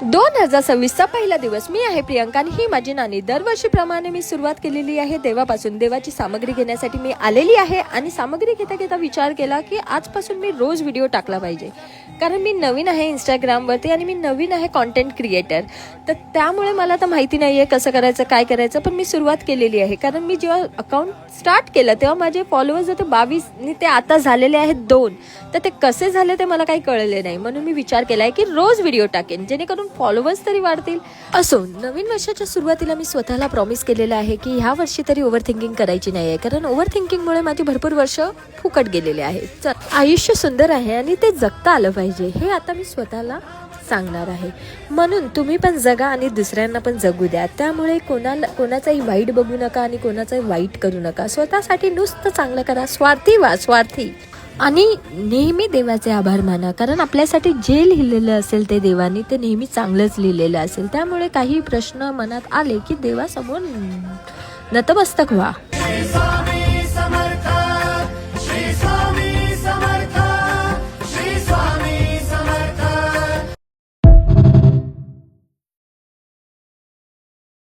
2026चा पहिला दिवस. मी आहे प्रियंका आणि ही माझी नानी. दरवर्षीप्रमाणे मी सुरुवात केलेली आहे देवापासून. देवाची सामग्री घेण्यासाठी मी आलेली आहे आणि सामग्री घेता घेता विचार केला की आजपासून मी रोज व्हिडिओ टाकला पाहिजे, कारण मी नवीन आहे इंस्टाग्रामवरती आणि मी नवीन आहे कॉन्टेंट क्रिएटर. तर त्यामुळे मला तर माहिती नाही आहे कसं करायचं काय करायचं, पण मी सुरुवात केलेली आहे. कारण मी जेव्हा अकाउंट स्टार्ट केलं तेव्हा माझे फॉलोअर्स होते 22 आणि ते आता झालेले आहेत 2. तर ते कसे झाले ते मला काही कळले नाही, म्हणून मी विचार केला आहे की रोज व्हिडिओ टाकेन जेणेकरून फॉलोअर्स तरी वाढतील. असो, नवीन वर्षाच्या सुरुवातीला मी स्वतःला प्रॉमिस केलेलं आहे की ह्या वर्षी तरी ओव्हर थिंकिंग करायची नाही आहे, कारण ओव्हर थिंकिंगमुळे माझी भरपूर वर्ष फुकट गेलेले आहेत. आयुष्य सुंदर आहे आणि ते जगता आलं पाहिजे हे आता मी स्वतःला सांगणार आहे. म्हणून तुम्ही पण जगा आणि दुसऱ्यांना पण जगू द्या. त्यामुळे कोणाचाही वाईट बघू नका आणि कोणाचाही वाईट करू नका. स्वतःसाठी नुसतं चांगलं करा. स्वार्थी वा स्वार्थी. आणि नेहमी देवाचे आभार माना, कारण आपल्यासाठी जे लिहिलेलं असेल ते देवाने ते नेहमी चांगलंच लिहिलेलं असेल. त्यामुळे काही प्रश्न मनात आले की देवासमोर नतमस्तक व्हा.